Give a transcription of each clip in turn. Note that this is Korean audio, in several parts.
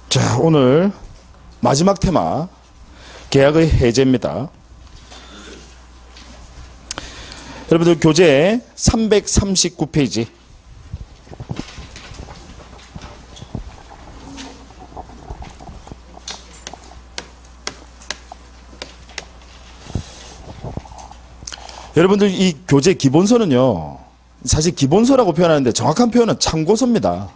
자, 오늘 마지막 테마 계약의 해제입니다. 여러분들 교재 339페이지 여러분들 이 교재 기본서는요, 사실 기본서라고 표현하는데 정확한 표현은 참고서입니다.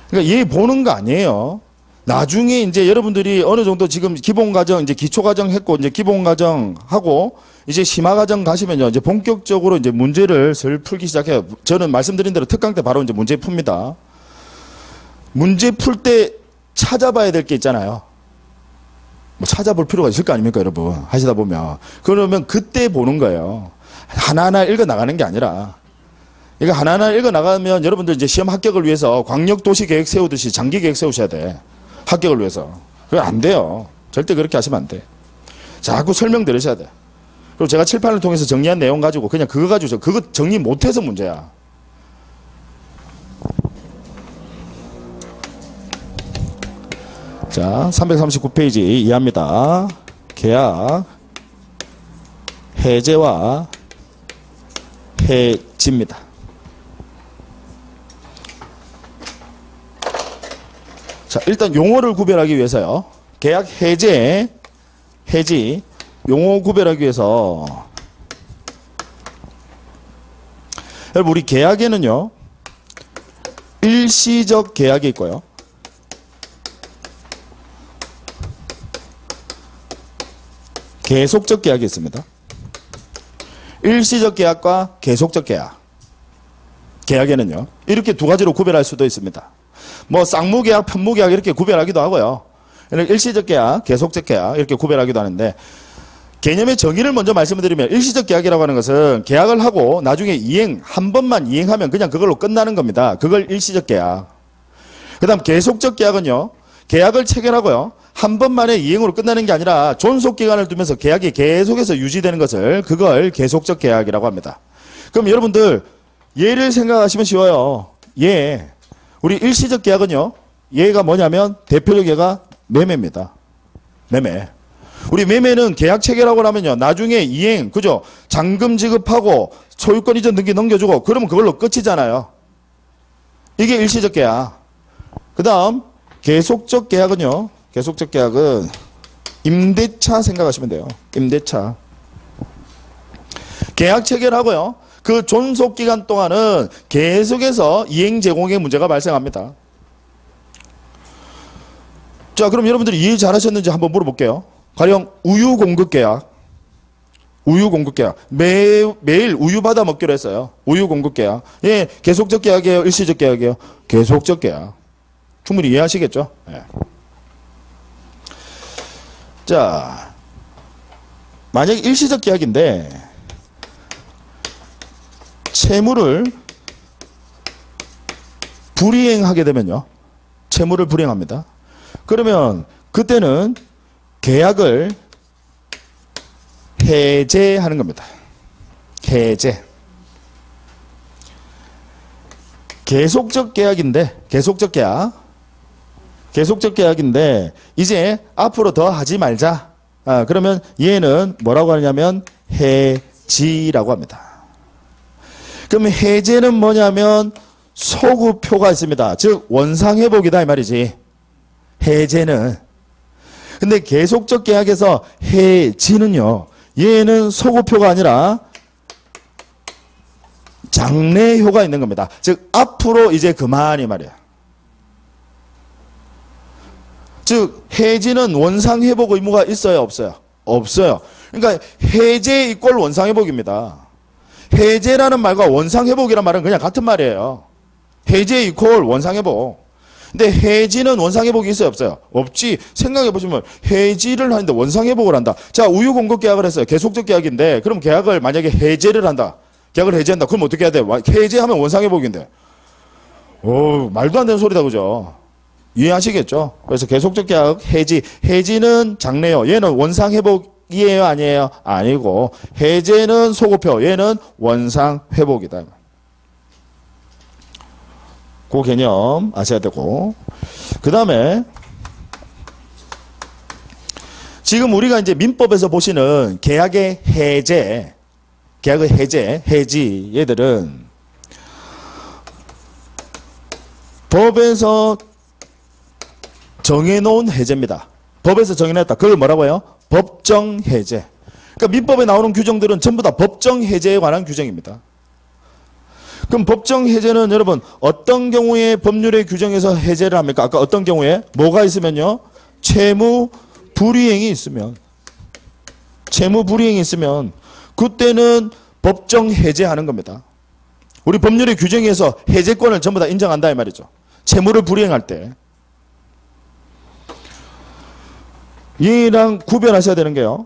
그러니까 얘 보는 거 아니에요. 나중에 이제 여러분들이 어느 정도 지금 기본과정, 이제 기초과정 했고, 이제 기본과정 하고, 이제 심화과정 가시면요, 이제 본격적으로 이제 문제를 슬 풀기 시작해요. 저는 말씀드린 대로 특강 때 바로 이제 문제 풉니다. 문제 풀 때 찾아봐야 될 게 있잖아요. 뭐 찾아볼 필요가 있을 거 아닙니까, 여러분? 하시다 보면. 그러면 그때 보는 거예요. 하나하나 읽어 나가는 게 아니라. 이거 하나하나 읽어 나가면 여러분들 이제 시험 합격을 위해서 광역도시 계획 세우듯이 장기 계획 세우셔야 돼. 합격을 위해서. 그거 안 돼요. 절대 그렇게 하시면 안 돼. 자꾸 설명 들으셔야 돼. 그리고 제가 칠판을 통해서 정리한 내용 가지고 그냥 그거 가지고 그거 정리 못해서 문제야. 자, 339페이지 이해합니다. 계약 해제와 해지입니다. 자, 일단 용어를 구별하기 위해서요. 계약 해제, 해지 용어 구별하기 위해서 여러분 우리 계약에는요, 일시적 계약이 있고요, 계속적 계약이 있습니다. 일시적 계약과 계속적 계약. 계약에는요, 이렇게 두 가지로 구별할 수도 있습니다. 뭐 쌍무계약, 편무계약 이렇게 구별하기도 하고요. 일시적 계약, 계속적 계약 이렇게 구별하기도 하는데, 개념의 정의를 먼저 말씀을 드리면 일시적 계약이라고 하는 것은 계약을 하고 나중에 한 번만 이행하면 그냥 그걸로 끝나는 겁니다. 그걸 일시적 계약. 그 다음 계속적 계약은요, 계약을 체결하고요, 한 번만에 이행으로 끝나는 게 아니라 존속기간을 두면서 계약이 계속해서 유지되는 것을 그걸 계속적 계약이라고 합니다. 그럼 여러분들 얘를 생각하시면 쉬워요. 우리 일시적 계약은요, 얘가 뭐냐면 대표적 얘가 매매입니다. 매매. 우리 매매는 계약 체결하고 나면요, 나중에 이행, 그죠? 잔금 지급하고 소유권 이전 등기 넘겨주고 그러면 그걸로 끝이잖아요. 이게 일시적 계약. 그 다음 계속적 계약은요, 계속적 계약은 임대차 생각하시면 돼요. 임대차. 계약 체결하고요, 그 존속기간 동안은 계속해서 이행 제공의 문제가 발생합니다. 자, 그럼 여러분들이 이해 잘하셨는지 한번 물어볼게요. 가령 우유 공급 계약. 우유 공급 계약. 매일 우유 받아 먹기로 했어요. 우유 공급 계약. 예, 계속적 계약이에요, 일시적 계약이에요? 계속적 계약. 충분히 이해하시겠죠? 예. 자, 만약에 일시적 계약인데 채무를 불이행하게 되면요, 채무를 불이행합니다. 그러면 그때는 계약을 해제하는 겁니다. 해제. 계속적 계약인데, 계속적 계약인데 이제 앞으로 더 하지 말자. 그러면 얘는 뭐라고 하냐면 해지라고 합니다. 그럼 해제는 뭐냐면 소급표가 있습니다. 즉 원상회복이다 이 말이지. 해제는. 근데 계속적 계약에서 해지는요, 얘는 소급표가 아니라 장래효가 있는 겁니다. 즉 앞으로 이제 그만 이 말이야. 즉 해지는 원상회복 의무가 있어요, 없어요? 없어요. 그러니까 해제 이꼴 원상회복입니다. 해제라는 말과 원상회복이라는 말은 그냥 같은 말이에요. 해제 이꼴 원상회복. 근데 해지는 원상회복이 있어요, 없어요? 없지. 생각해보시면 해지를 하는데 원상회복을 한다. 자, 우유 공급 계약을 했어요. 계속적 계약인데 그럼 계약을 만약에 해제를 한다. 계약을 해제한다. 그럼 어떻게 해야 돼? 해제하면 원상회복인데. 오, 말도 안 되는 소리다, 그죠? 이해하시겠죠? 그래서 계속적 계약 해지. 해지는 장래요. 얘는 원상회복이에요, 아니에요? 아니고 해제는 소급표. 얘는 원상회복이다. 그 개념 아셔야 되고, 그 그 다음에 지금 우리가 이제 민법에서 보시는 계약의 해제, 계약의 해지 얘들은 법에서 정해놓은 해제입니다. 법에서 정해놨다. 그걸 뭐라고요? 법정 해제. 그러니까 민법에 나오는 규정들은 전부 다 법정 해제에 관한 규정입니다. 그럼 법정 해제는 여러분 어떤 경우에 법률의 규정에서 해제를 합니까? 아까 어떤 경우에? 뭐가 있으면요? 채무 불이행이 있으면. 채무 불이행이 있으면 그때는 법정 해제하는 겁니다. 우리 법률의 규정에서 해제권을 전부 다 인정한다 이 말이죠. 채무를 불이행할 때. 얘랑 구별하셔야 되는 게요.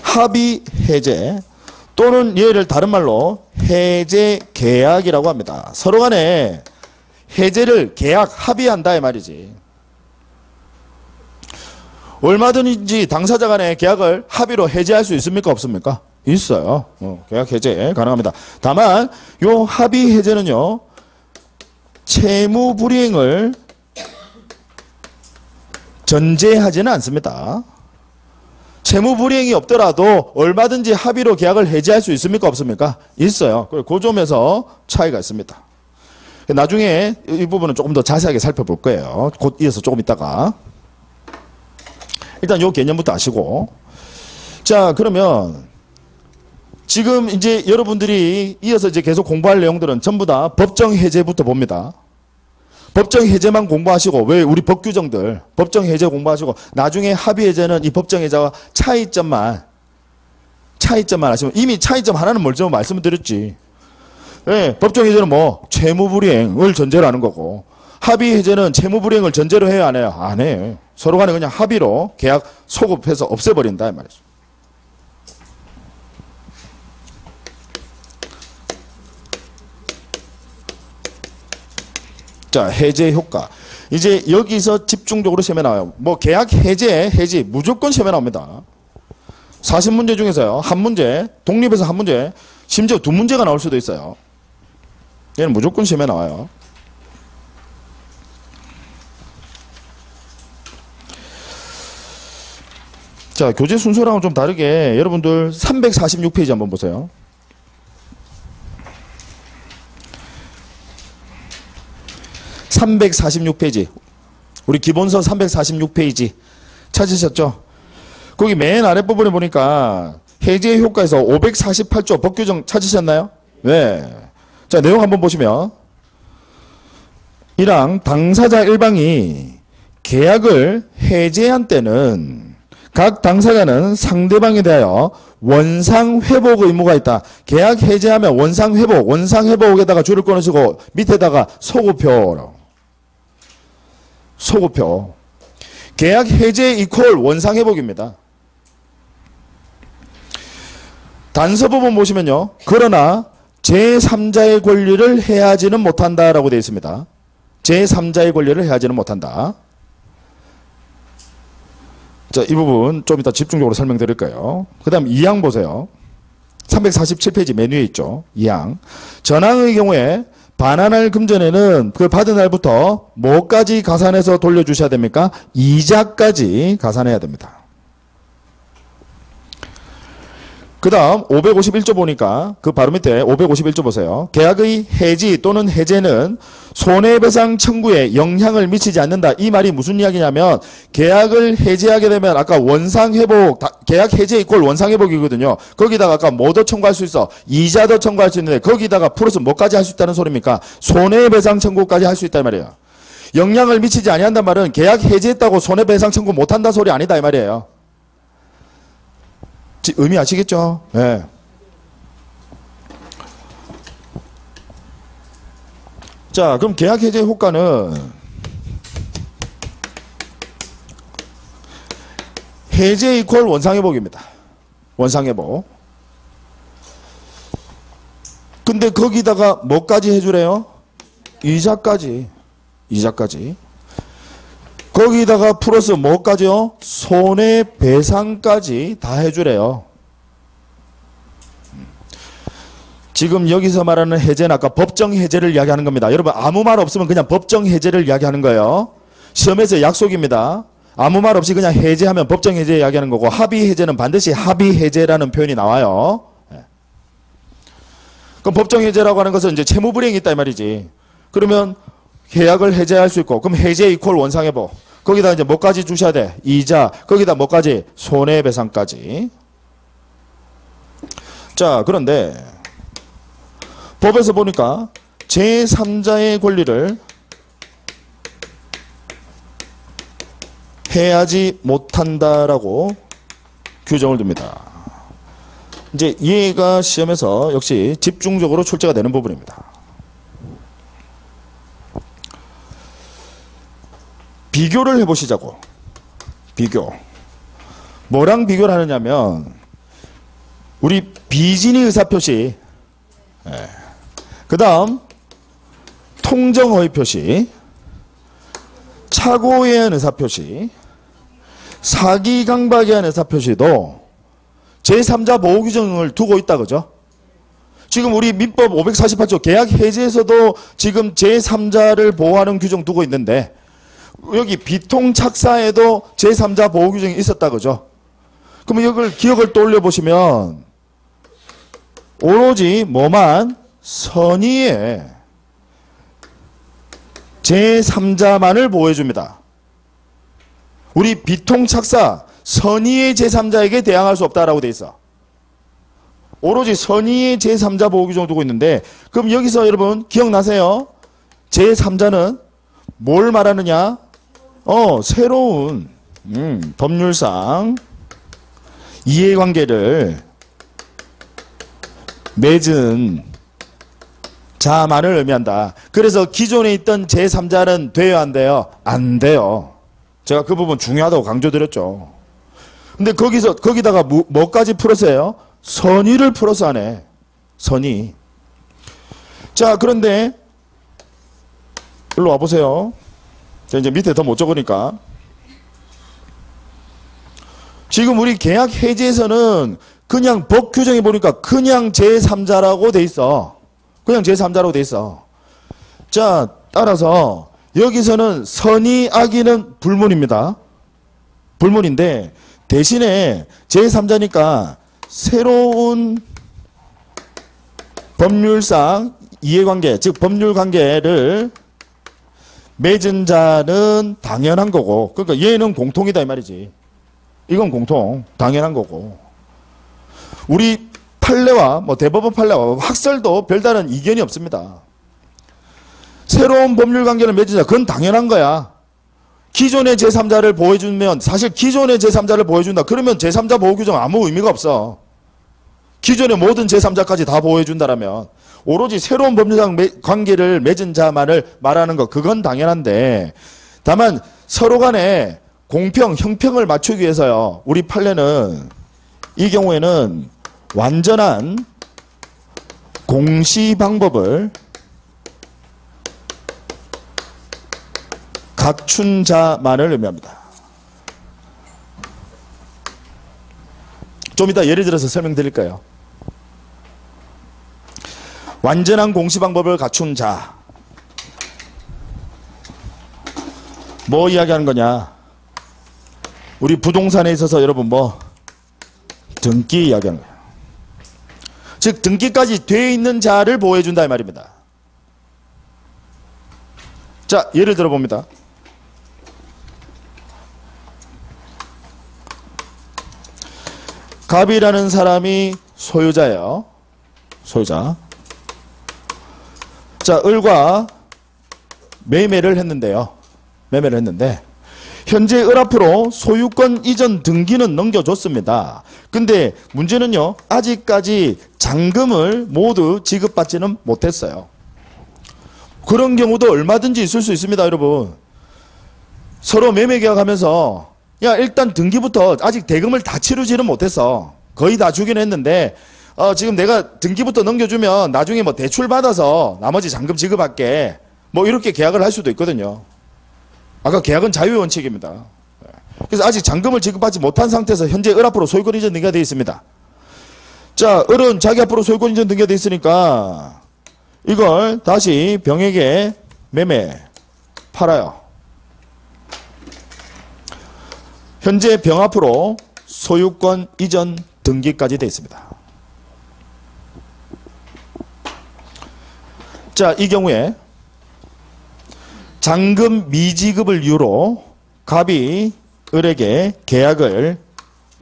합의 해제 또는 얘를 다른 말로 해제 계약이라고 합니다. 서로 간에 해제를 계약 합의한다 이 말이지. 얼마든지 당사자 간의 계약을 합의로 해제할 수 있습니까? 없습니까? 있어요. 계약 해제 가능합니다. 다만 요 합의 해제는요. 채무 불이행을 전제하지는 않습니다. 채무 불이행이 없더라도 얼마든지 합의로 계약을 해제할 수 있습니까? 없습니까? 있어요. 그 점에서 차이가 있습니다. 나중에 이 부분은 조금 더 자세하게 살펴볼 거예요. 곧 이어서 조금 있다가. 일단 요 개념부터 아시고. 자, 그러면 지금 이제 여러분들이 이어서 이제 계속 공부할 내용들은 전부 다 법정 해제부터 봅니다. 법정 해제만 공부하시고, 왜 우리 법 규정들, 법정 해제 공부하시고, 나중에 합의 해제는 이 법정 해제와 차이점만 하시면, 이미 차이점 하나는 먼저 말씀을 드렸지. 네, 법정 해제는 뭐, 채무불이행을 전제로 하는 거고, 합의 해제는 채무불이행을 전제로 해요, 안 해요? 안 해요. 서로 간에 그냥 합의로 계약 소급해서 없애버린다, 이 말이죠. 자, 해제 효과. 이제 여기서 집중적으로 시험에 나와요. 뭐 계약 해지 무조건 시험에 나옵니다. 40문제 중에서요. 한 문제, 독립에서 한 문제, 심지어 두 문제가 나올 수도 있어요. 얘는 무조건 시험에 나와요. 자, 교재 순서랑은 좀 다르게 여러분들 346페이지 한번 보세요. 346페이지. 우리 기본서 346페이지. 찾으셨죠? 거기 맨 아랫부분에 보니까 해제 효과에서 548조 법규정 찾으셨나요? 네. 자, 내용 한번 보시면 1항 당사자 1방이 계약을 해제한 때는 각 당사자는 상대방에 대하여 원상회복 의무가 있다. 계약 해제하면 원상회복에다가 줄을 끊으시고 밑에다가 소급표로. 소급표. 계약 해제 이퀄 원상회복입니다. 단서부분 보시면요. 그러나 제3자의 권리를 해하지는 못한다라고 되어 있습니다. 제3자의 권리를 해하지는 못한다. 자, 이 부분 좀 이따 집중적으로 설명드릴 거예요. 그 다음 2항 보세요. 347페이지 맨 위에 있죠. 2항. 전항의 경우에 반환할 금전에는 그 받은 날부터 뭐까지 가산해서 돌려주셔야 됩니까? 이자까지 가산해야 됩니다. 그 다음 551조 보니까 그 바로 밑에 551조 보세요. 계약의 해지 또는 해제는 손해배상 청구에 영향을 미치지 않는다. 이 말이 무슨 이야기냐면 계약을 해제하게 되면 아까 원상회복, 계약 해제 이꼴 원상회복이거든요. 거기다가 아까 뭐 더 청구할 수 있어? 이자도 청구할 수 있는데 거기다가 플러스 뭐까지 할 수 있다는 소리입니까? 손해배상 청구까지 할 수 있단 말이에요. 영향을 미치지 아니한단 말은 계약 해제했다고 손해배상 청구 못한다 소리 아니다 이 말이에요. 의미 아시겠죠? 네. 자, 그럼 계약 해제 효과는 해제 이퀄 원상회복입니다. 원상회복. 근데 거기다가 뭐까지 해주래요? 이자까지. 거기다가 플러스 뭐까지요? 손해배상까지 다 해주래요. 지금 여기서 말하는 해제는 아까 법정 해제를 이야기하는 겁니다. 여러분 아무 말 없으면 그냥 법정 해제를 이야기하는 거예요. 시험에서 약속입니다. 아무 말 없이 그냥 해제하면 법정 해제 이야기하는 거고 합의 해제는 반드시 합의 해제라는 표현이 나와요. 그럼 법정 해제라고 하는 것은 이제 채무 불이행이 있다 이 말이지. 그러면 계약을 해제할 수 있고 그럼 해제 이퀄 원상회복. 거기다 이제 뭐까지 주셔야 돼? 이자. 거기다 뭐까지? 손해배상까지. 자, 그런데 법에서 보니까 제3자의 권리를 해야지 못한다라고 규정을 둡니다. 이제 얘가 시험에서 역시 집중적으로 출제가 되는 부분입니다. 비교를 해보시자고. 비교. 뭐랑 비교를 하느냐면 우리 비진의 의사표시, 그 다음 통정허위 표시, 착오에 의한 의사표시, 사기강박에 의한 의사표시도 제3자 보호규정을 두고 있다 그죠? 지금 우리 민법 548조 계약 해지에서도 지금 제3자를 보호하는 규정 두고 있는데 여기 비통착사에도 제3자 보호규정이 있었다 그죠? 그러면 이걸 기억을 떠올려 보시면 오로지 뭐만 선의의 제3자만을 보호해줍니다. 우리 비통착사 선의의 제3자에게 대항할 수 없다라고 돼 있어. 오로지 선의의 제3자 보호규정을 두고 있는데 그럼 여기서 여러분 기억나세요? 제3자는 뭘 말하느냐? 새로운 법률상 이해관계를 맺은 자만을 의미한다. 그래서 기존에 있던 제3자는 돼요 안 돼요? 안 돼요. 제가 그 부분 중요하다고 강조드렸죠. 근데 거기다가 뭐까지 풀었어요? 선의를 풀어서 하네. 선의. 자, 그런데 일로 와보세요. 자, 이제 밑에 더 못 적으니까. 지금 우리 계약 해지에서는 그냥 법 규정에 보니까 그냥 제3자라고 돼 있어. 그냥 제3자라고 돼 있어. 자, 따라서 여기서는 선의 악의는 불문입니다. 불문인데 대신에 제3자니까 새로운 법률상 이해관계, 즉 법률관계를 맺은 자는 당연한 거고, 그러니까 얘는 공통이다 이 말이지. 이건 공통, 당연한 거고. 우리 판례와 대법원 판례와 학설도 별다른 이견이 없습니다. 새로운 법률관계를 맺은 자, 그건 당연한 거야. 기존의 제3자를 보호해주면, 사실 기존의 제3자를 보호해준다. 그러면 제3자 보호규정 아무 의미가 없어. 기존의 모든 제3자까지 다 보호해준다라면 오로지 새로운 법률상 관계를 맺은 자만을 말하는 것, 그건 당연한데 다만 서로 간에 공평, 형평을 맞추기 위해서요. 우리 판례는 이 경우에는 완전한 공시 방법을 갖춘 자만을 의미합니다. 좀 이따 예를 들어서 설명드릴까요? 완전한 공시 방법을 갖춘 자. 뭐 이야기하는 거냐? 우리 부동산에 있어서 여러분 등기 이야기하는 거예요. 즉 등기까지 돼 있는 자를 보호해준다 이 말입니다. 자, 예를 들어 봅니다. 갑이라는 사람이 소유자예요. 소유자. 자, 을과 매매를 했는데요. 매매를 했는데 현재 을 앞으로 소유권 이전 등기는 넘겨줬습니다. 근데 문제는요. 아직까지 잔금을 모두 지급받지는 못했어요. 그런 경우도 얼마든지 있을 수 있습니다. 여러분. 서로 매매 계약하면서 야, 일단 등기부터 아직 대금을 다 치르지는 못했어. 거의 다 주긴 했는데 지금 내가 등기부터 넘겨주면 나중에 대출 받아서 나머지 잔금 지급할게. 이렇게 계약을 할 수도 있거든요. 아까 계약은 자유의 원칙입니다. 그래서 아직 잔금을 지급받지 못한 상태에서 현재 을 앞으로 소유권 이전 등기가 되어 있습니다. 자, 을은 자기 앞으로 소유권 이전 등기가 돼 있으니까 이걸 다시 병에게 매매, 팔아요. 현재 병 앞으로 소유권 이전 등기까지 돼 있습니다. 자, 이 경우에 잔금 미지급을 이유로 갑이 을에게 계약을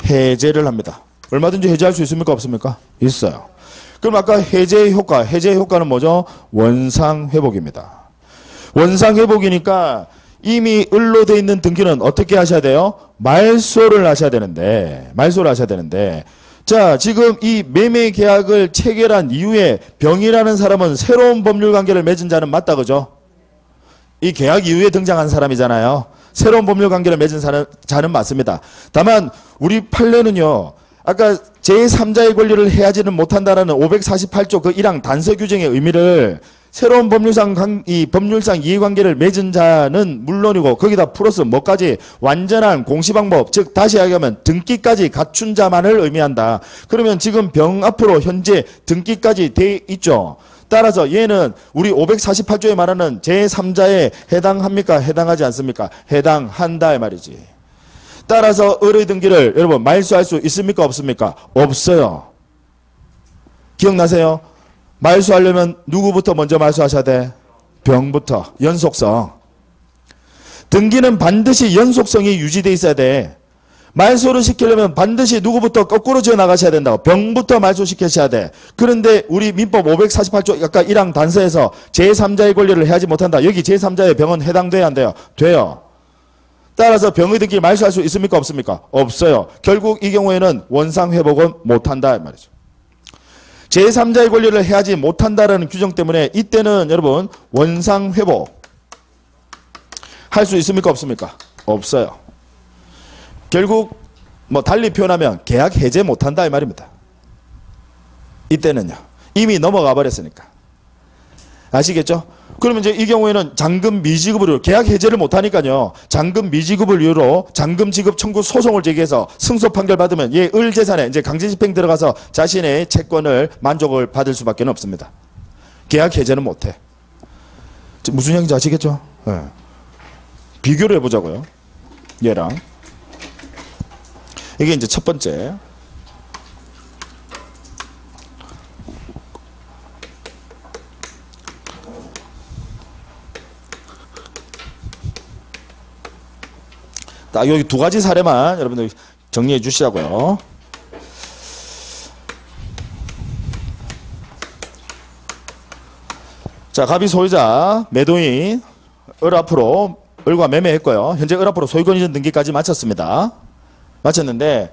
해제를 합니다. 얼마든지 해제할 수 있습니까? 없습니까? 있어요. 그럼 아까 해제의 효과는 뭐죠? 원상회복입니다. 원상회복이니까 이미 을로 돼 있는 등기는 어떻게 하셔야 돼요? 말소를 하셔야 되는데, 자, 지금 이 매매 계약을 체결한 이후에 병이라는 사람은 새로운 법률 관계를 맺은 자는 맞다, 그죠? 이 계약 이후에 등장한 사람이잖아요. 새로운 법률 관계를 맺은 자는 맞습니다. 다만 우리 판례는요, 아까 제3자의 권리를 해하지는 못한다라는 548조 그 1항 단서 규정의 의미를 새로운 법률상 이해관계를 맺은 자는 물론이고 거기다 플러스 뭐까지 완전한 공시방법, 즉 다시 이야기하면 등기까지 갖춘 자만을 의미한다. 그러면 지금 병 앞으로 현재 등기까지 돼 있죠. 따라서 얘는 우리 548조에 말하는 제3자에 해당합니까? 해당하지 않습니까? 해당한다 이 말이지. 따라서 을의 등기를 여러분 말소할 수 있습니까? 없습니까? 없어요. 기억나세요? 말소하려면 누구부터 먼저 말소하셔야 돼? 병부터. 연속성. 등기는 반드시 연속성이 유지되어 있어야 돼. 말소를 시키려면 반드시 누구부터 거꾸로 지어 나가셔야 된다고. 병부터 말소시키셔야 돼. 그런데 우리 민법 548조 아까 1항 단서에서 제3자의 권리를 해하지 못한다. 여기 제3자의 병은 해당돼야 안 돼요? 돼요. 따라서 병의 등기 말소할 수 있습니까? 없습니까? 없어요. 결국 이 경우에는 원상회복은 못한다 이 말이죠. 제3자의 권리를 해하지 못한다라는 규정 때문에 이때는 여러분 원상회복 할 수 있습니까? 없습니까? 없어요. 결국 뭐 달리 표현하면 계약 해제 못한다 이 말입니다. 이때는요. 이미 넘어가 버렸으니까. 아시겠죠? 그러면 이제 이 경우에는 잔금 미지급으로 계약 해제를 못하니까요. 잔금 미지급을 이유로 잔금 지급 청구 소송을 제기해서 승소 판결 받으면 얘 을 재산에 이제 강제집행 들어가서 자신의 채권을 만족을 받을 수밖에 없습니다. 계약 해제는 못해. 무슨 얘기인지 아시겠죠? 네. 비교를 해보자고요. 얘랑. 이게 이제 첫 번째. 딱 여기 두 가지 사례만 여러분들 정리해 주시라고요. 자, 갑이 소유자, 매도인, 을 앞으로, 을과 매매했고요. 현재 을 앞으로 소유권 이전 등기까지 마쳤습니다. 마쳤는데,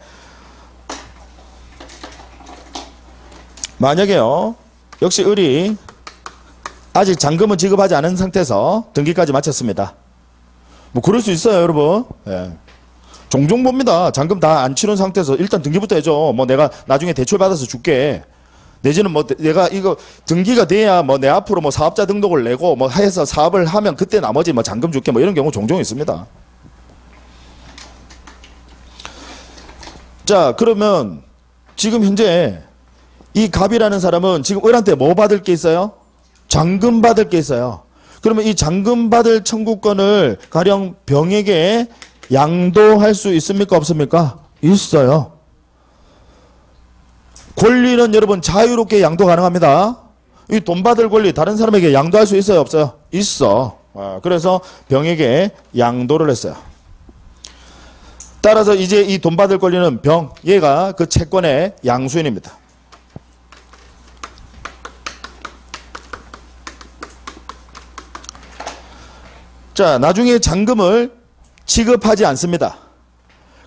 만약에요, 역시 을이 아직 잔금은 지급하지 않은 상태에서 등기까지 마쳤습니다. 뭐 그럴 수 있어요, 여러분. 예. 종종 봅니다. 잔금 다 안 치른 상태에서 일단 등기부터 해줘. 뭐 내가 나중에 대출 받아서 줄게. 내지는 뭐 내가 이거 등기가 돼야 뭐 내 앞으로 뭐 사업자 등록을 내고 뭐 해서 사업을 하면 그때 나머지 뭐 잔금 줄게 뭐 이런 경우 종종 있습니다. 자, 그러면 지금 현재 이 갑이라는 사람은 지금 을한테 뭐 받을 게 있어요? 잔금 받을 게 있어요. 그러면 이 잔금 받을 청구권을 가령 병에게 양도할 수 있습니까? 없습니까? 있어요. 권리는 여러분 자유롭게 양도 가능합니다. 이 돈 받을 권리 다른 사람에게 양도할 수 있어요? 없어요? 있어. 그래서 병에게 양도를 했어요. 따라서 이제 이 돈 받을 권리는 병, 얘가 그 채권의 양수인입니다. 자, 나중에 잔금을 지급하지 않습니다.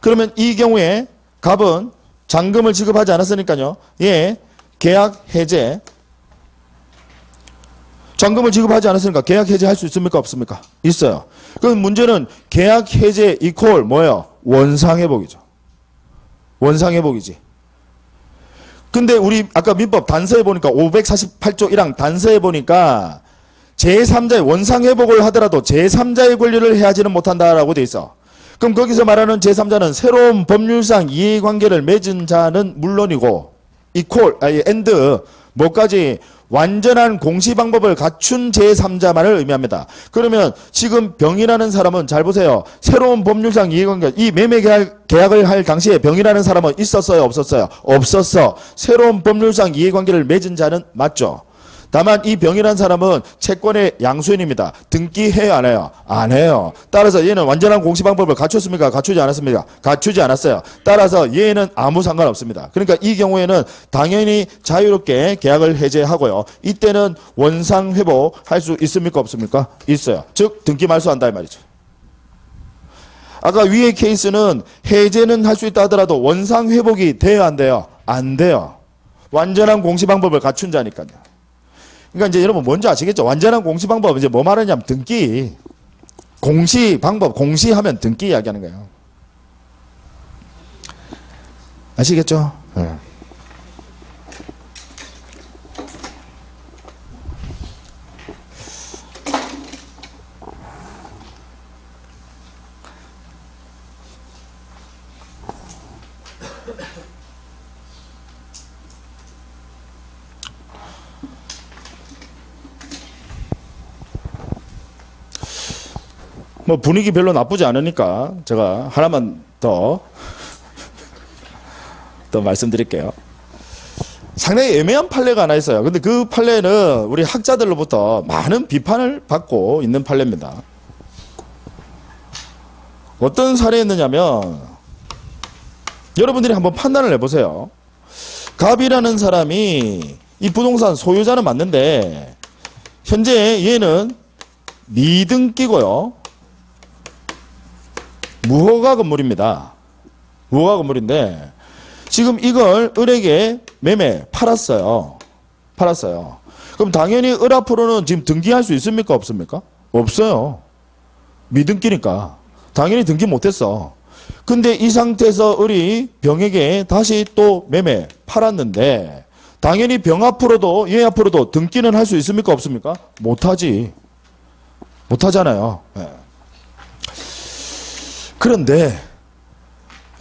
그러면 이 경우에 갑은 잔금을 지급하지 않았으니까요. 예, 계약 해제. 잔금을 지급하지 않았으니까 계약 해제할 수 있습니까? 없습니까? 있어요. 그럼 문제는 계약 해제 이퀄 뭐예요? 원상회복이죠. 원상회복이지. 근데 우리 아까 민법 단서에 보니까 548조 1항 단서에 보니까 제3자의 원상회복을 하더라도 제3자의 권리를 해하지는 못한다라고 돼 있어. 그럼 거기서 말하는 제3자는 새로운 법률상 이해관계를 맺은 자는 물론이고 and 뭐까지 완전한 공시 방법을 갖춘 제3자만을 의미합니다. 그러면 지금 병이라는 사람은 잘 보세요. 새로운 법률상 이해관계 이 매매 계약을 할 당시에 병이라는 사람은 있었어요, 없었어요? 없었어. 새로운 법률상 이해관계를 맺은 자는 맞죠. 다만 이 병이라는 사람은 채권의 양수인입니다. 등기해요, 안 해요? 안 해요. 따라서 얘는 완전한 공시 방법을 갖췄습니까? 갖추지 않았습니까? 갖추지 않았어요. 따라서 얘는 아무 상관없습니다. 그러니까 이 경우에는 당연히 자유롭게 계약을 해제하고요. 이때는 원상 회복할 수 있습니까? 없습니까? 있어요. 즉 등기 말소한다 이 말이죠. 아까 위의 케이스는 해제는 할 수 있다 하더라도 원상 회복이 돼야 안 돼요? 안 돼요. 완전한 공시 방법을 갖춘 자니까요. 그러니까 이제 여러분 뭔지 아시겠죠? 완전한 공시 방법은 이제 뭐 말하냐면 등기. 공시 방법, 공시하면 등기 이야기하는 거예요. 아시겠죠? 네. 뭐 분위기 별로 나쁘지 않으니까 제가 하나만 더 말씀드릴게요. 상당히 애매한 판례가 하나 있어요. 근데 그 판례는 우리 학자들로부터 많은 비판을 받고 있는 판례입니다. 어떤 사례였느냐면 여러분들이 한번 판단을 해보세요. 갑이라는 사람이 이 부동산 소유자는 맞는데 현재 얘는 미등기고요. 무허가 건물입니다. 무허가 건물인데 지금 이걸 을에게 매매 팔았어요. 그럼 당연히 을 앞으로는 지금 등기할 수 있습니까? 없습니까? 없어요. 미등기니까. 당연히 등기 못했어. 근데 이 상태에서 을이 병에게 다시 또 매매 팔았는데 당연히 병 앞으로도 얘 앞으로도 등기는 할 수 있습니까? 없습니까? 못하지. 못하잖아요. 네. 그런데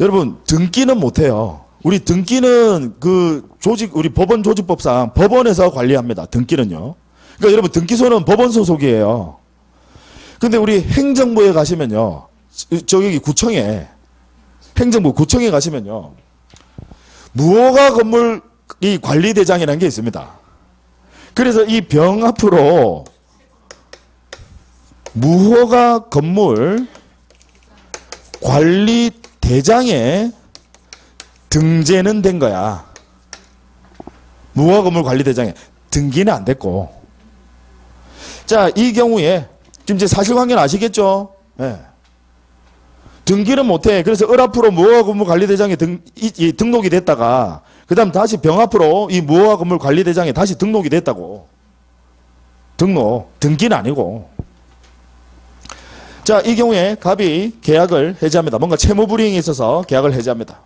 여러분 등기는 못해요. 우리 등기는 그 우리 법원 조직법상 법원에서 관리합니다. 등기는요. 그러니까 여러분 등기소는 법원 소속이에요. 근데 우리 행정부에 가시면요. 저기 구청에 행정부 구청에 가시면요. 무허가 건물 이 관리대장이라는 게 있습니다. 그래서 이 병 앞으로 무허가 건물 관리대장에 등재는 된 거야. 무허가 건물 관리대장에 등기는 안 됐고. 자, 이 경우에 지금 이제 사실관계는 아시겠죠? 네. 등기는 못해. 그래서 을 앞으로 무허가 건물 관리대장에 등록이 됐다가 그 다음 다시 병 앞으로 이 무허가 건물 관리대장에 다시 등록이 됐다고. 등기는 아니고. 자, 이 경우에 갑이 계약을 해제합니다. 뭔가 채무불이행이 있어서 계약을 해제합니다.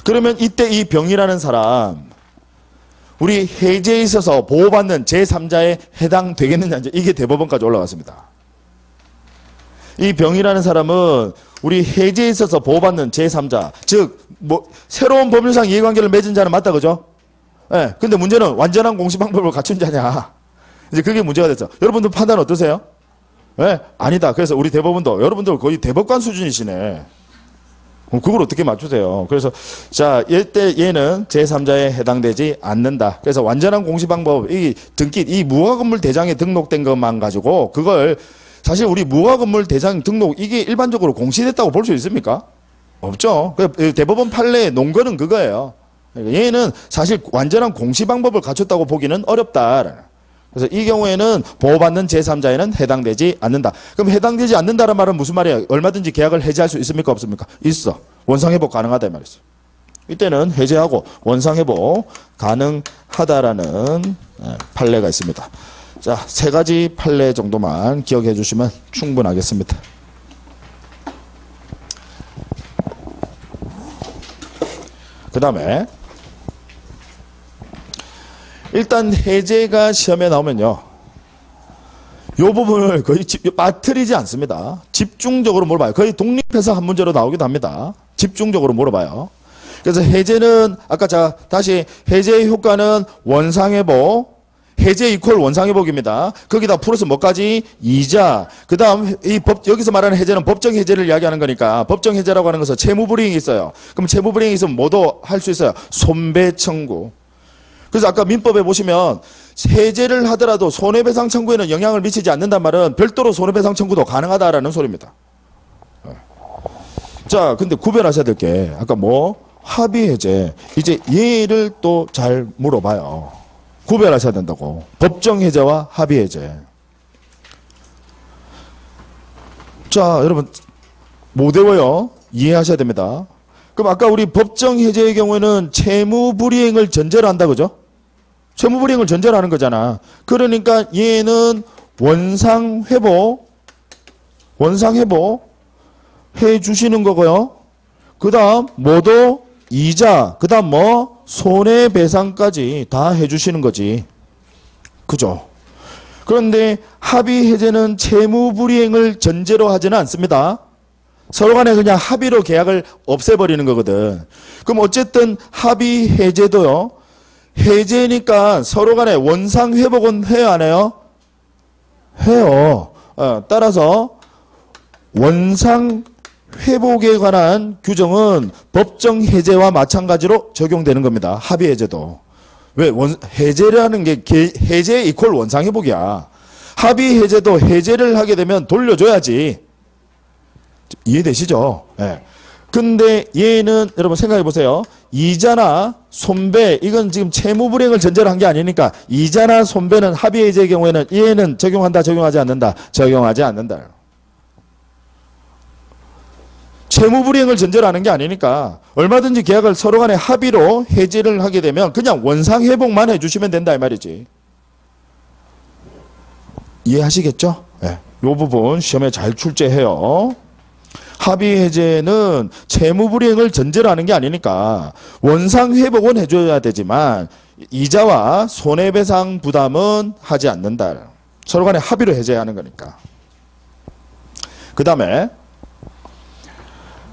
그러면 이때 이 병이라는 사람 우리 해제에 있어서 보호받는 제3자에 해당되겠느냐 이게 대법원까지 올라갔습니다. 이 병이라는 사람은 우리 해제에 있어서 보호받는 제3자 즉 뭐 새로운 법률상 이해관계를 맺은 자는 맞다 그죠? 네, 근데 문제는 완전한 공시방법을 갖춘 자냐 이제 그게 문제가 됐어. 여러분들 판단 어떠세요? 네? 아니다. 그래서 우리 대법원도 여러분들 거의 대법관 수준이시네. 그걸 어떻게 맞추세요? 그래서 자, 이때 얘는 제3자에 해당되지 않는다. 그래서 완전한 공시방법 이 등기 이 무허가 건물 대장에 등록된 것만 가지고 그걸 사실 우리 무허가 건물 대장 등록 이게 일반적으로 공시됐다고 볼 수 있습니까? 없죠. 대법원 판례의 논거는 그거예요. 얘는 사실 완전한 공시방법을 갖췄다고 보기는 어렵다. 그래서 이 경우에는 보호받는 제3자에는 해당되지 않는다. 그럼 해당되지 않는다는 말은 무슨 말이에요? 얼마든지 계약을 해제할 수 있습니까? 없습니까? 있어. 원상회복 가능하다 이 말이죠. 이때는 해제하고 원상회복 가능하다라는 판례가 있습니다. 자, 세 가지 판례 정도만 기억해 주시면 충분하겠습니다. 그 다음에 일단 해제가 시험에 나오면요. 이 부분을 거의 빠뜨리지 않습니다. 집중적으로 물어봐요. 거의 독립해서 한 문제로 나오기도 합니다. 집중적으로 물어봐요. 그래서 해제는 아까 자 다시 해제의 효과는 원상회복, 해제 이퀄 원상회복입니다. 거기다 플러스 뭐까지? 이자. 그 다음 여기서 말하는 해제는 법정 해제를 이야기하는 거니까 법정 해제라고 하는 것은 채무불이행이 있어요. 그럼 채무불이행이 있으면 뭐도 할 수 있어요? 손배 청구. 그래서 아까 민법에 보시면 해제를 하더라도 손해배상 청구에는 영향을 미치지 않는단 말은 별도로 손해배상 청구도 가능하다라는 소리입니다. 자, 근데 구별하셔야 될 게 아까 뭐 합의해제, 이제 얘를 또 잘 물어봐요. 구별하셔야 된다고. 법정해제와 합의해제. 자, 여러분 못 외워요. 이해하셔야 됩니다. 그럼 아까 우리 법정해제의 경우에는 채무불이행을 전제로 한다 그죠? 채무불이행을 전제로 하는 거잖아. 그러니까 얘는 원상회복 해 주시는 거고요. 그 다음 뭐도 이자, 그 다음 뭐 손해배상까지 다 해주시는 거지. 그죠? 그런데 합의해제는 채무불이행을 전제로 하지는 않습니다. 서로 간에 그냥 합의로 계약을 없애버리는 거거든. 그럼 어쨌든 합의해제도요. 해제니까 서로 간에 원상회복은 해요 안 해요? 해요. 따라서 원상회복에 관한 규정은 법정 해제와 마찬가지로 적용되는 겁니다. 합의해제도. 왜? 해제라는 게 해제 이퀄 원상회복이야. 합의해제도 해제를 하게 되면 돌려줘야지. 이해되시죠? 네. 근데 얘는 여러분 생각해 보세요. 이자나 손배, 이건 지금 채무불이행을 전제로 한 게 아니니까 이자나 손배는 합의해제의 경우에는 얘는 적용한다, 적용하지 않는다, 적용하지 않는다. 채무불이행을 전제로 하는 게 아니니까 얼마든지 계약을 서로 간에 합의로 해제를 하게 되면 그냥 원상회복만 해주시면 된다 이 말이지. 이해하시겠죠? 네. 이 부분 시험에 잘 출제해요. 합의해제는 채무불이행을 전제로 하는 게 아니니까 원상회복은 해줘야 되지만 이자와 손해배상 부담은 하지 않는다. 서로 간에 합의로 해제하는 거니까. 그 다음에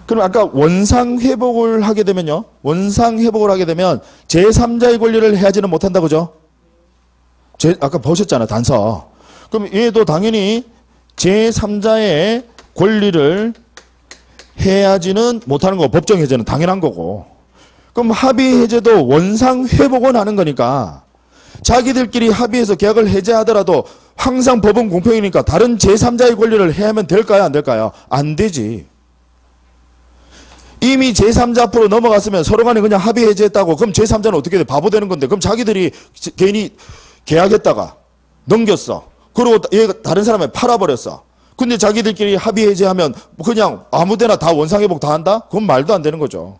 그럼 아까 원상회복을 하게 되면요. 원상회복을 하게 되면 제3자의 권리를 해야지는 못한다 그죠? 아까 보셨잖아 단서. 그럼 얘도 당연히 제3자의 권리를 해야지는 못하는 거고 법정해제는 당연한 거고. 그럼 합의해제도 원상회복은 하는 거니까 자기들끼리 합의해서 계약을 해제하더라도 항상 법은 공평이니까 다른 제3자의 권리를 해야만 될까요? 안 될까요? 안 되지. 이미 제3자 앞으로 넘어갔으면 서로 간에 그냥 합의 해제했다고 그럼 제3자는 어떻게 돼? 바보 되는 건데 그럼 자기들이 괜히 계약했다가 넘겼어. 그리고 얘가 다른 사람에 팔아버렸어. 근데 자기들끼리 합의 해제하면 그냥 아무데나 다 원상회복 다 한다? 그건 말도 안 되는 거죠.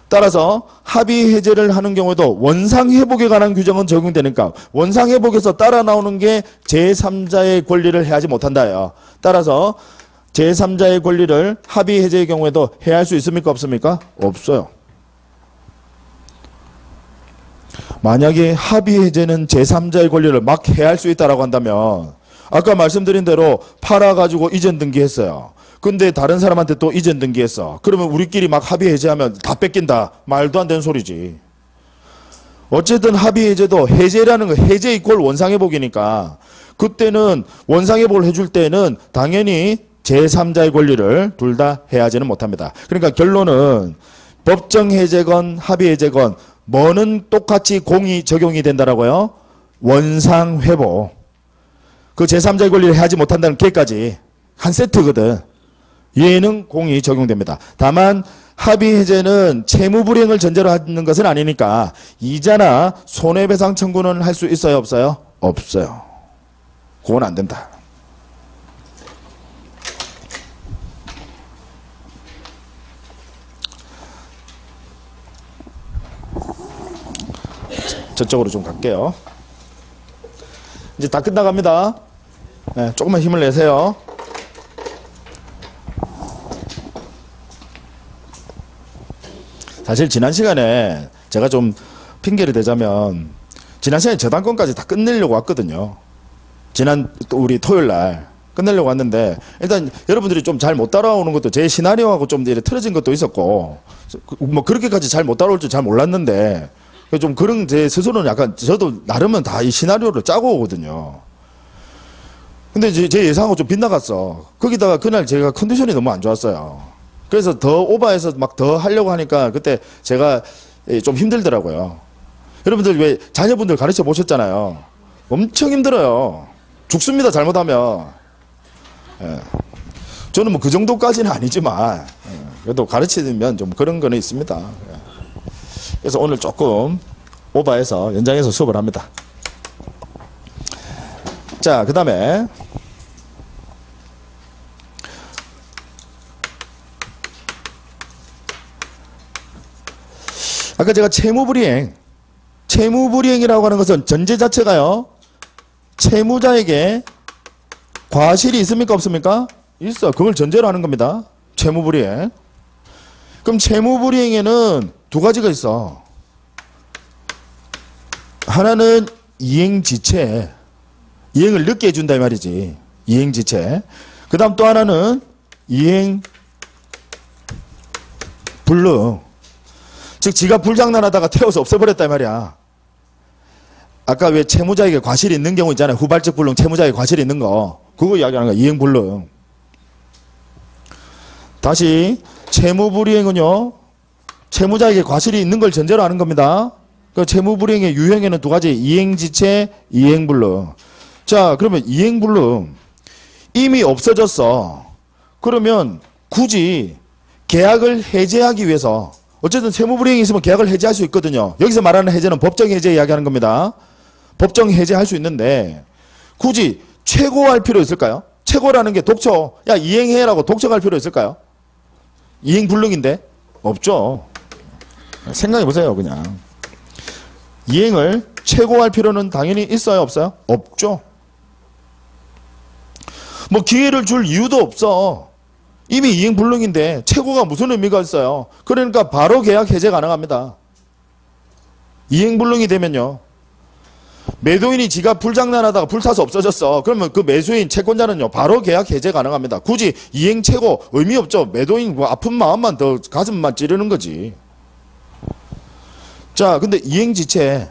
따라서 합의 해제를 하는 경우에도 원상회복에 관한 규정은 적용되니까 원상회복에서 따라 나오는 게 제3자의 권리를 해하지 못한다예요. 따라서 제3자의 권리를 합의 해제의 경우에도 해할 수 있습니까? 없습니까? 없어요. 만약에 합의 해제는 제3자의 권리를 막 해할 수 있다라고 한다면 아까 말씀드린 대로 팔아가지고 이전 등기했어요. 근데 다른 사람한테 또 이전 등기했어. 그러면 우리끼리 막 합의 해제하면 다 뺏긴다. 말도 안 되는 소리지. 어쨌든 합의 해제도 해제라는 거 해제 이퀄 원상회복이니까 그때는 원상회복을 해줄 때는 당연히 제3자의 권리를 둘 다 해야지는 못합니다. 그러니까 결론은 법정 해제건 합의 해제건 뭐는 똑같이 공이 적용이 된다라고요? 원상회복. 그 제3자의 권리를 해야지 못한다는 게까지 한 세트거든. 얘는 공이 적용됩니다. 다만 합의 해제는 채무불이행을 전제로 하는 것은 아니니까 이자나 손해배상 청구는 할 수 있어요? 없어요? 없어요. 그건 안 된다. 저쪽으로 좀 갈게요. 이제 다 끝나갑니다. 네, 조금만 힘을 내세요. 사실 지난 시간에 제가 좀 핑계를 대자면 지난 시간에 저당권까지 다 끝내려고 왔거든요. 지난 우리 토요일 날. 끝내려고 왔는데 일단 여러분들이 좀 잘 못 따라오는 것도 제 시나리오하고 좀 이렇게 틀어진 것도 있었고 뭐 그렇게까지 잘 못 따라올 줄 잘 몰랐는데 좀 그런 제 스스로는 약간 저도 나름은 다 이 시나리오를 짜고 오거든요. 근데 제 예상하고 좀 빗나갔어. 거기다가 그날 제가 컨디션이 너무 안 좋았어요. 그래서 더 오버해서 막 더 하려고 하니까 그때 제가 좀 힘들더라고요. 여러분들 왜 자녀분들 가르쳐 보셨잖아요. 엄청 힘들어요. 죽습니다, 잘못하면. 예. 저는 뭐 그 정도까지는 아니지만, 그래도 가르치면 좀 그런 거는 있습니다. 예. 그래서 오늘 조금 오버해서 연장해서 수업을 합니다. 자, 그 다음에, 아까 제가 채무불이행이라고 하는 것은 전제 자체가요, 채무자에게 과실이 있습니까, 없습니까? 있어. 그걸 전제로 하는 겁니다. 채무불이행. 그럼 채무불이행에는 두 가지가 있어. 하나는 이행지체. 이행을 늦게 해준다 이 말이지. 이행지체. 그 다음 또 하나는 이행불능. 즉 지가 불장난하다가 태워서 없애버렸다 이 말이야. 아까 왜 채무자에게 과실이 있는 경우 있잖아요. 후발적 불능, 채무자에게 과실이 있는 거. 그거 이야기하는 거야. 이행불능. 다시 채무불이행은요, 채무자에게 과실이 있는 걸 전제로 하는 겁니다. 그 채무불이행의 유형에는 두 가지, 이행지체, 이행불능. 자, 그러면 이행불능 이미 없어졌어. 그러면 굳이 계약을 해제하기 위해서, 어쨌든 채무불이행이 있으면 계약을 해제할 수 있거든요. 여기서 말하는 해제는 법정 해제 이야기하는 겁니다. 법정 해제할 수 있는데 굳이 최고할 필요 있을까요? 최고라는 게 독초, 야 이행해라고 독촉할 필요 있을까요? 이행불능인데? 없죠. 생각해 보세요, 그냥. 이행을 최고할 필요는 당연히 있어요, 없어요? 없죠. 뭐 기회를 줄 이유도 없어. 이미 이행불능인데 최고가 무슨 의미가 있어요? 그러니까 바로 계약 해제 가능합니다. 이행불능이 되면요, 매도인이 지가 불장난하다가 불타서 없어졌어. 그러면 그 매수인 채권자는요 바로 계약 해제 가능합니다. 굳이 이행 최고 의미 없죠. 매도인 뭐 아픈 마음만 더 가슴만 찌르는 거지. 자, 근데 이행지체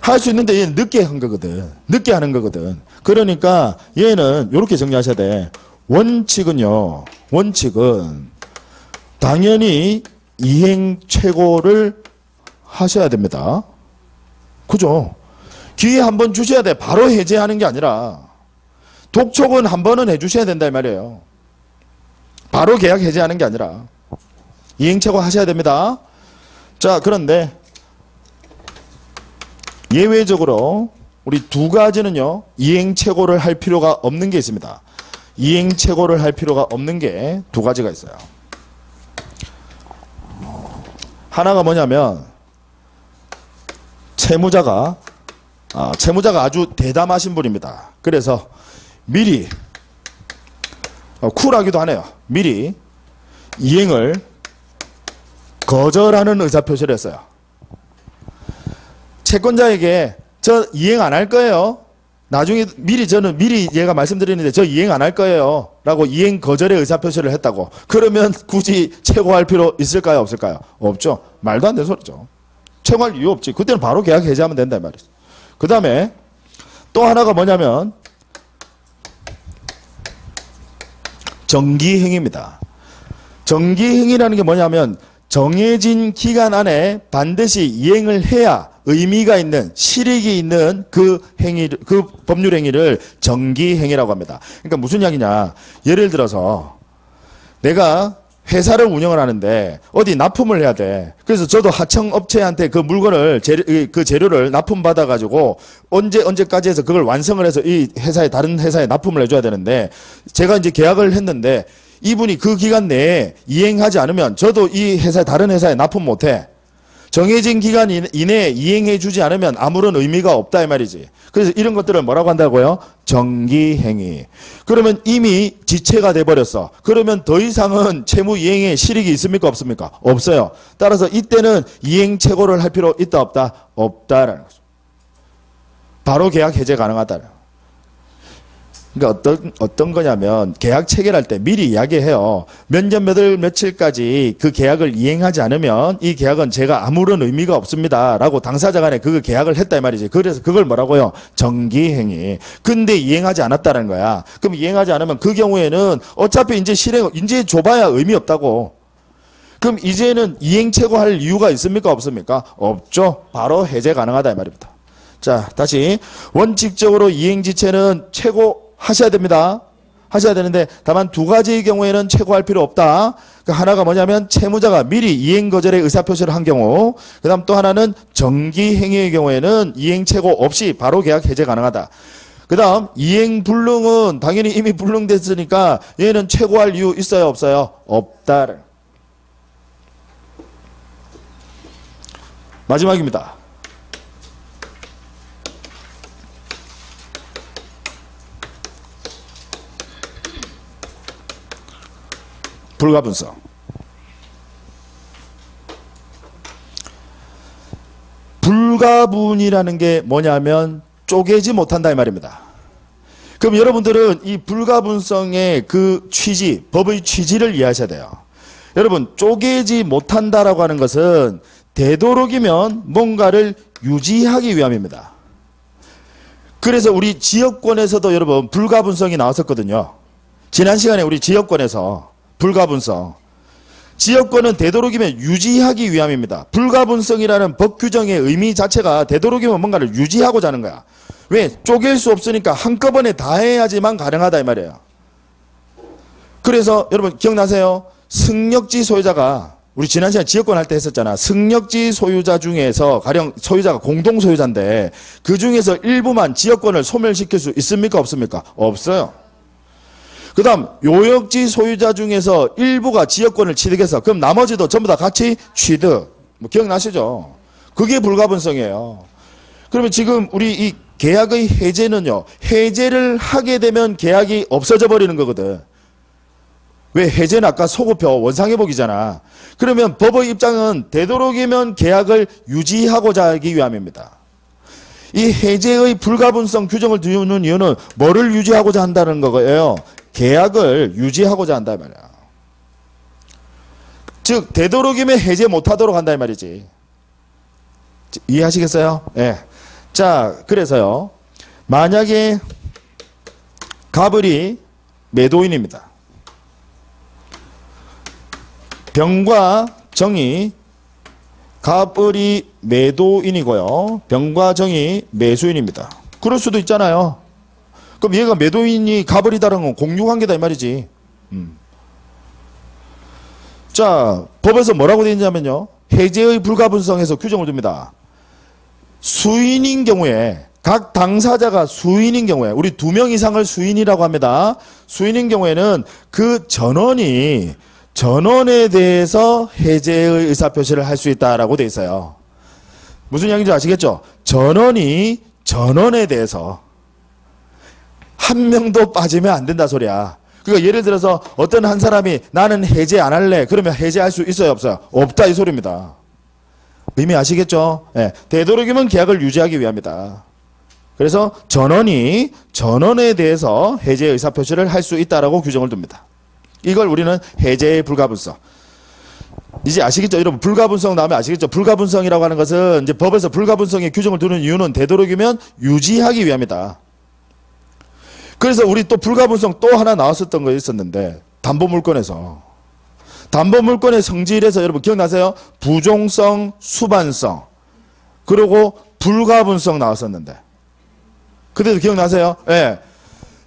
할 수 있는데 얘는 늦게 한 거거든. 늦게 하는 거거든. 그러니까 얘는 이렇게 정리하셔야 돼. 원칙은요, 원칙은 당연히 이행 최고를 하셔야 됩니다. 그죠? 기회 한 번 주셔야 돼. 바로 해제하는 게 아니라 독촉은 한 번은 해주셔야 된다 이 말이에요. 바로 계약 해제하는 게 아니라 이행최고 하셔야 됩니다. 자, 그런데 예외적으로 우리 두 가지는요, 이행최고를 할 필요가 없는 게 있습니다. 이행최고를 할 필요가 없는 게 두 가지가 있어요. 하나가 뭐냐면 채무자가 아주 대담하신 분입니다. 그래서 미리 쿨하기도 하네요. 미리 이행을 거절하는 의사표시를 했어요. 채권자에게 저 이행 안 할 거예요. 나중에 저는 미리 얘가 말씀드리는데 저 이행 안 할 거예요 라고 이행 거절의 의사표시를 했다고. 그러면 굳이 최고할 필요 있을까요, 없을까요? 없죠. 말도 안 되는 소리죠. 최고할 이유 없지. 그때는 바로 계약 해제하면 된다 이 말이죠. 그 다음에 또 하나가 뭐냐면 정기행위입니다. 정기행위라는 게 뭐냐면 정해진 기간 안에 반드시 이행을 해야 의미가 있는, 실익이 있는 그 법률 행위를 정기행위라고 합니다. 그러니까 무슨 이야기냐. 예를 들어서 내가 회사를 운영을 하는데 어디 납품을 해야 돼. 그래서 저도 하청업체한테 그 물건을, 그 재료를 납품받아가지고 언제까지 해서 그걸 완성을 해서 이 회사에, 다른 회사에 납품을 해줘야 되는데 제가 이제 계약을 했는데 이분이 그 기간 내에 이행하지 않으면 저도 이 회사, 다른 회사에 납품 못해. 정해진 기간 이내에 이행해 주지 않으면 아무런 의미가 없다 이 말이지. 그래서 이런 것들을 뭐라고 한다고요? 정기행위. 그러면 이미 지체가 돼버렸어. 그러면 더 이상은 채무 이행에 실익이 있습니까, 없습니까? 없어요. 따라서 이때는 이행 최고를 할 필요 있다, 없다? 없다라는 거죠. 바로 계약 해제 가능하다. 그러니까 어떤 거냐면 계약 체결할 때 미리 이야기해요. 몇 년 몇 월 며칠까지 그 계약을 이행하지 않으면 이 계약은 제가 아무런 의미가 없습니다. 라고 당사자 간에 그 계약을 했다 이 말이지. 그래서 그걸 뭐라고요? 정기행위. 근데 이행하지 않았다는 거야. 그럼 이행하지 않으면 그 경우에는 어차피 이제 이제 줘봐야 의미 없다고. 그럼 이제는 이행 최고할 이유가 있습니까? 없습니까? 없죠. 바로 해제 가능하다 이 말입니다. 자, 다시 원칙적으로 이행지체는 최고하셔야 됩니다. 하셔야 되는데 다만 두 가지의 경우에는 최고할 필요 없다. 그 하나가 뭐냐면 채무자가 미리 이행 거절의 의사표시를 한 경우, 그 다음 또 하나는 정기행위의 경우에는 이행 최고 없이 바로 계약 해제 가능하다. 그 다음 이행 불능은 당연히 이미 불능됐으니까 얘는 최고할 이유 있어요? 없어요? 없다. 마지막입니다. 불가분성. 불가분이라는 게 뭐냐면 쪼개지 못한다 이 말입니다. 그럼 여러분들은 이 불가분성의 그 취지, 법의 취지를 이해하셔야 돼요. 여러분, 쪼개지 못한다라고 하는 것은 되도록이면 뭔가를 유지하기 위함입니다. 그래서 우리 지역권에서도 여러분 불가분성이 나왔었거든요. 지난 시간에 우리 지역권에서 불가분성. 지역권은 되도록이면 유지하기 위함입니다. 불가분성이라는 법 규정의 의미 자체가 되도록이면 뭔가를 유지하고자 하는 거야. 왜? 쪼갤 수 없으니까 한꺼번에 다 해야지만 가능하다 이 말이에요. 그래서 여러분 기억나세요? 승역지 소유자가 우리 지난 시간에 지역권 할 때 했었잖아. 승역지 소유자 중에서 가령 소유자가 공동 소유자인데 그 중에서 일부만 지역권을 소멸시킬 수 있습니까? 없습니까? 없어요. 그 다음 요역지 소유자 중에서 일부가 지역권을 취득해서 그럼 나머지도 전부 다 같이 취득. 뭐 기억나시죠? 그게 불가분성이에요. 그러면 지금 우리 이 계약의 해제는요. 해제를 하게 되면 계약이 없어져 버리는 거거든. 왜? 해제는 아까 소급표 원상회복이잖아. 그러면 법의 입장은 되도록이면 계약을 유지하고자 하기 위함입니다. 이 해제의 불가분성 규정을 두는 이유는 뭐를 유지하고자 한다는 거예요? 계약을 유지하고자 한다 이 말이야. 즉 되도록이면 해제 못하도록 한다 이 말이지. 이해하시겠어요? 예. 네. 자, 그래서요. 만약에 갑을이 매도인입니다. 병과 정이 갑을이 매도인이고요. 병과 정이 매수인입니다. 그럴 수도 있잖아요. 그럼 얘가 매도인이 갑을이다라는 건 공유관계다 이 말이지. 자, 법에서 뭐라고 되어 있냐면요. 해제의 불가분성에서 규정을 둡니다. 수인인 경우에 각 당사자가 수인인 경우에 우리 2명 이상을 수인이라고 합니다. 수인인 경우에는 그 전원이 전원에 대해서 해제의 의사표시를 할 수 있다라고 되어 있어요. 무슨 이야기인지 아시겠죠? 전원이 전원에 대해서 한 명도 빠지면 안 된다 소리야. 그러니까 예를 들어서 어떤 한 사람이 나는 해제 안 할래. 그러면 해제할 수 있어요? 없어요? 없다 이 소리입니다. 의미 아시겠죠? 네. 되도록이면 계약을 유지하기 위함이다. 그래서 전원이 전원에 대해서 해제 의사표시를 할 수 있다라고 규정을 둡니다. 이걸 우리는 해제의 불가분성. 이제 아시겠죠? 여러분 불가분성 나오면 아시겠죠? 불가분성이라고 하는 것은 이제 법에서 불가분성의 규정을 두는 이유는 되도록이면 유지하기 위함이다. 그래서 우리 또 불가분성 또 하나 나왔었던 거 있었는데 담보물권에서 담보물권의 성질에서 여러분 기억나세요? 부종성, 수반성 그리고 불가분성 나왔었는데 그때도 기억나세요? 예.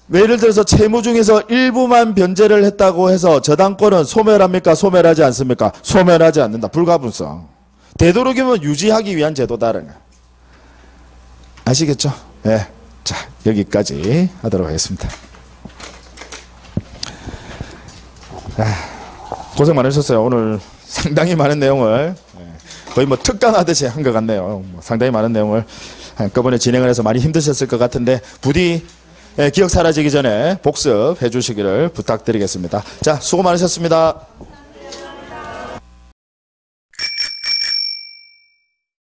네. 예를 들어서 채무 중에서 일부만 변제를 했다고 해서 저당권은 소멸합니까? 소멸하지 않습니까? 소멸하지 않는다. 불가분성. 되도록이면 유지하기 위한 제도다라는 거예요. 아시겠죠? 예. 네. 자, 여기까지 하도록 하겠습니다. 고생 많으셨어요. 오늘 상당히 많은 내용을 거의 뭐 특강하듯이 한 것 같네요. 상당히 많은 내용을 한꺼번에 진행을 해서 많이 힘드셨을 것 같은데 부디 기억 사라지기 전에 복습해 주시기를 부탁드리겠습니다. 자, 수고 많으셨습니다.